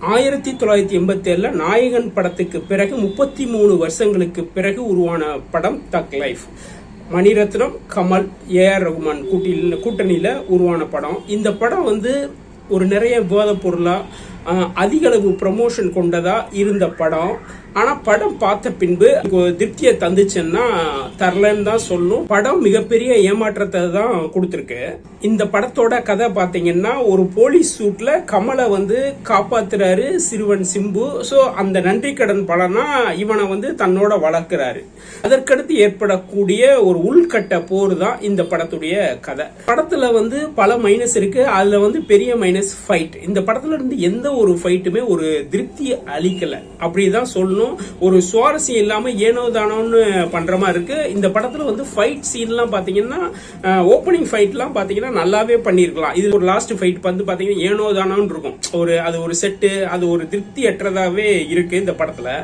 1987 நாயகன் படத்துக்கு பிறகு 33 வருஷங்களுக்கு பிறகு உருவான படம் தக் லைஃப். மணிரத்னம், கமல், ஏஆர் ரகுமான் கூட்டணியில உருவான படம். இந்த படம் ஒரு நிறைய விவாத பொருளா அதிக அளவு ப்ரமோஷன் கொண்டதா இருந்த படம். ஆனா படம் பார்த்த பின்பு திருப்தியை தந்துச்சுன்னா தரலன்னு தான் சொல்லணும். படம் மிகப்பெரிய ஏமாற்றத்தை தான் கொடுத்துருக்கு. இந்த படத்தோட கதை பாத்தீங்கன்னா, ஒரு போலீஸ் சூட்ல கமலை காப்பாத்துறாரு சிறுவன் சிம்பு. சோ அந்த நன்றி கடன் பலனா இவனை தன்னோட வளர்க்கிறாரு. அதற்கடுத்து ஏற்படக்கூடிய ஒரு உள்கட்ட போர் தான் இந்த படத்துடைய கதை. படத்துல பல மைனஸ் இருக்கு. அதுல பெரிய மைனஸ் ஃபைட். இந்த படத்துல இருந்து எந்த ஒரு ஃபைட்டுமே ஒரு திருப்தி அளிக்கல அப்படிதான் சொல்லணும். ஒரு சுவாரஸ்யம் இல்லாம ஏனோ தானோன்னு பண்ற மாதிரி இருக்கு. இந்த படத்துல ஃபைட் சீன் எல்லாம் பாத்தீங்கன்னா, ஓப்பனிங் ஃபைட் எல்லாம் பாத்தீங்கன்னா நல்லாவே பண்ணிருக்கலாம். இது ஒரு லாஸ்ட் ஃபைட் பாத்தீங்கன்னா ஏனோ தானோன்னு இருக்கும். அது ஒரு செட்டு, அது ஒரு திருப்தி அற்றதாவே இருக்கு இந்த படத்துல.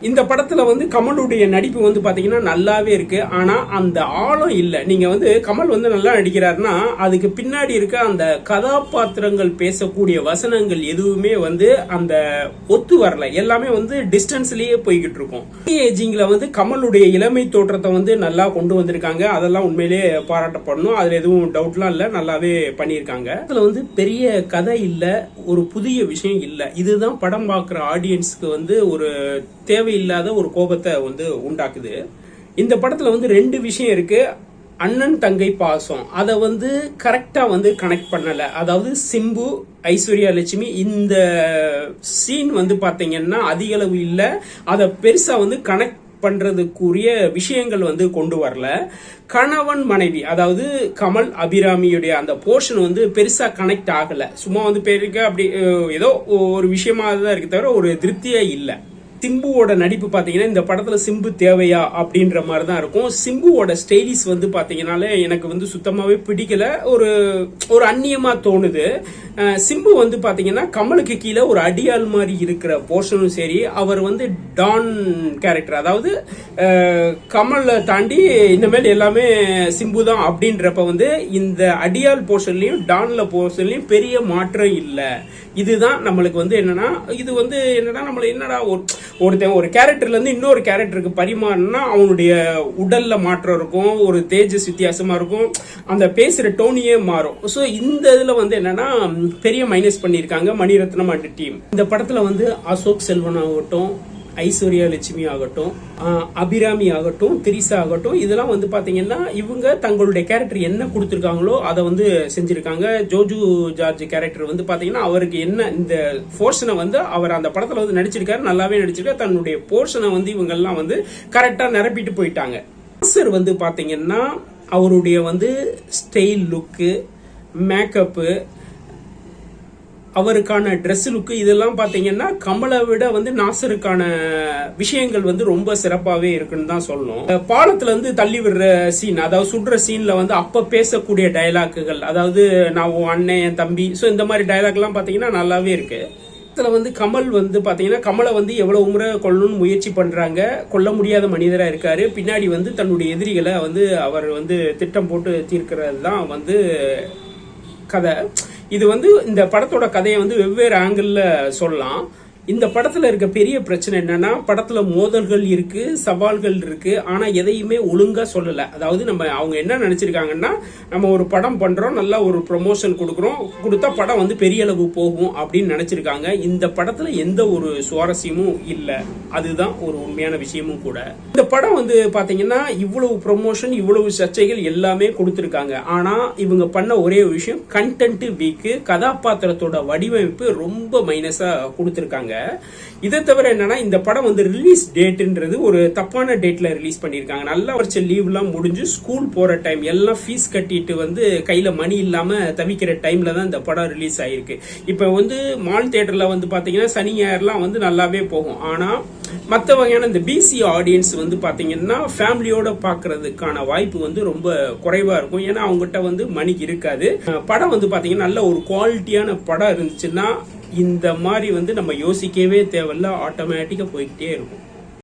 இந்த படத்துல கமலுடைய நடிப்பு பாத்தீங்கன்னா நல்லாவே இருக்கு. ஆனா அந்த ஆழம் இல்ல. நீங்க கமல் நல்லா நடிக்கிறாருன்னா அதுக்கு பின்னாடி இருக்க அந்த கதாபாத்திரங்கள் பேசக்கூடிய வசனங்கள் எதுவுமே அந்த ஒத்து வரல. எல்லாமே டிஸ்டன்ஸ்லயே போய்கிட்டு இருக்கும். ஏஜிங்ல கமலுடைய இளமை தோற்றத்தை நல்லா கொண்டு வந்திருக்காங்க. அதெல்லாம் உண்மையிலேயே பாராட்டப்படணும். அதுல எதுவும் டவுட்லாம் இல்ல. நல்லாவே பண்ணிருக்காங்க. அதுல பெரிய கதை இல்ல, ஒரு புதிய விஷயம் இல்ல. இதுதான் படம் பார்க்கிற ஆடியன்ஸ்க்கு ஒரு தேவையில்லாத ஒரு கோபத்தை உண்டாக்குது. இந்த படத்துல ரெண்டு விஷயம் இருக்கு. அண்ணன் தங்கை பாசம் அதை கரெக்டா கனெக்ட் பண்ணல. அதாவது சிம்பு, ஐஸ்வர்யா லட்சுமி இந்த சீன் பாத்தீங்கன்னா அதிக அளவு இல்ல. அத பெருசா கனெக்ட் பண்றதுக்குரிய விஷயங்கள் கொண்டு வரல. கணவன் மனைவி, அதாவது கமல் அபிராமியுடைய அந்த போர்ஷன் பெருசா கனெக்ட் ஆகல. சும்மா பேருக்கு அப்படி ஏதோ ஒரு விஷயமா தான் இருக்கு, தவிர ஒரு திருப்தியே இல்ல. சிம்புவோட நடிப்பு பாத்தீங்கன்னா இந்த படத்துல சிம்பு தேவையா அப்படின்ற மாதிரி தான் இருக்கும். சிம்புவோட ஸ்டைலிஸ் பாத்தீங்கன்னாலே எனக்கு சுத்தமாவே பிடிக்கல. ஒரு அந்நியமா தோணுது. சிம்பு பாத்தீங்கன்னா கமலுக்கு கீழே ஒரு அடியாள் மாதிரி இருக்கிற போர்ஷனும் சரி, அவர் டான் கேரக்டர், அதாவது கமலை தாண்டி இனிமேல் எல்லாமே சிம்பு தான் அப்படின்றப்ப இந்த அடியாள் போர்ஷன்லயும் டான்ல போர்ஷன்லயும் பெரிய மாற்றம் இல்ல. இதுதான் நம்மளுக்கு என்னன்னா, இது என்னன்னா நம்மள என்னடா ஒருத்தன் ஒரு கேரக்டர்ல இருந்து இன்னொரு கேரக்டருக்கு பரிமாறினா அவனுடைய உடல்ல மாற்றம் இருக்கும், ஒரு தேஜஸ் வித்தியாசமா இருக்கும், அந்த பேசுற டோனியே மாறும். சோ இந்த இதுல என்னன்னா பெரிய மைனஸ் பண்ணிருக்காங்க மணிரத்னம் அண்ட் டீம். இந்த படத்துல அசோக் செல்வன் ஆகட்டும், ஐஸ்வர்யா லட்சுமி ஆகட்டும், அபிராமி ஆகட்டும், திரிசா ஆகட்டும், இதெல்லாம் பாத்தீங்கன்னா இவங்க தங்களுடைய கேரக்டர் என்ன கொடுத்திருக்காங்களோ அதை செஞ்சிருக்காங்க. ஜோஜு ஜார்ஜ் கேரக்டர் பாத்தீங்கன்னா அவருக்கு என்ன இந்த போர்ஷனை அவர் அந்த படத்துல நடிச்சிருக்காரு, நல்லாவே நடிச்சிருக்காரு. தன்னுடைய போர்ஷனை இவங்க எல்லாம் கரெக்டா நிரப்பிட்டு போயிட்டாங்க. சார் பாத்தீங்கன்னா அவருடைய ஸ்டைல் லுக்கு, மேக்கப்பு, அவருக்கான ட்ரெஸ் லுக்கு, இதெல்லாம் பாத்தீங்கன்னா கமலை விட நாசருக்கான விஷயங்கள் ரொம்ப சிறப்பாவே இருக்குன்னு தான் சொல்லணும். பாலத்துல தள்ளி விடுற சீன், அதாவது சுடுற சீன்ல அப்ப பேசக்கூடிய டயலாக்குகள், அதாவது நான் உன் அண்ணன், என் தம்பி, சோ இந்த மாதிரி டயலாக் எல்லாம் பாத்தீங்கன்னா நல்லாவே இருக்கு. கமல் பாத்தீங்கன்னா கமலை எவ்வளவு முறை கொல்லணும்னு முயற்சி பண்றாங்க. கொல்ல முடியாத மனிதரா இருக்காரு. பின்னாடி தன்னுடைய எதிரிகளை அவர் திட்டம் போட்டு தீர்க்கிறது தான் கதை. இது இந்த படத்தோட கதையை வெவ்வேறு ஆங்கிள் சொல்லலாம். இந்த படத்துல இருக்க பெரிய பிரச்சனை என்னன்னா, படத்துல மோதல்கள் இருக்கு, சவால்கள் இருக்கு, ஆனா எதையுமே ஒழுங்கா சொல்லல. அதாவது அவங்க என்ன நினைச்சிருக்காங்கன்னா, நம்ம ஒரு படம் பண்றோம், நல்லா ஒரு ப்ரொமோஷன் கொடுத்தா படம் பெரிய அளவு போகும் அப்படின்னு நினைச்சிருக்காங்க. இந்த படத்துல எந்த ஒரு சுவாரஸ்யமும் இல்ல. அதுதான் ஒரு உண்மையான விஷயமும் கூட. இந்த படம் பாத்தீங்கன்னா இவ்வளவு ப்ரொமோஷன், இவ்வளவு சர்ச்சைகள் எல்லாமே கொடுத்திருக்காங்க. ஆனா இவங்க பண்ண ஒரே ஒரு விஷயம், கண்டென்ட் வீக், கதாபாத்திரத்தோட வடிவமைப்பு ரொம்ப மைனஸா கொடுத்திருக்காங்க. இதை தவிர என்னன்னா, இந்த படம் ரிலீஸ் டேட்ன்றது ஒரு தப்பான டேட்ல ரிலீஸ் பண்ணிருக்காங்க. நல்ல வருஷ லீவ் எல்லாம் முடிஞ்சு ஸ்கூல் போற டைம், எல்லாம் ஃபீஸ் கட்டிட்டு கையில மணி இல்லாம தவிக்கிற டைம்ல தான் இந்த படம் ரிலீஸ் ஆயிருக்கு. இப்ப மால் தியேட்டர்ல பாத்தீங்கன்னா சனி ஞாயிறுலாம் நல்லாவே போகும். ஆனா மற்ற வகையான இந்த பிசி ஆடியன்ஸ் பாத்தீங்கன்னா ஃபேமிலியோட பாக்குறதுக்கான வாய்ப்பு ரொம்ப குறைவா இருக்கும். ஏன்னா அவங்ககிட்ட மணிக்கு இருக்காது. படம் பாத்தீங்கன்னா நல்ல ஒரு குவாலிட்டியான படம் இருந்துச்சுன்னா இந்த மாதிரி நம்ம யோசிக்கவே தேவையில்ல, ஆட்டோமேட்டிக்கா போய்கிட்டே இருக்கும்.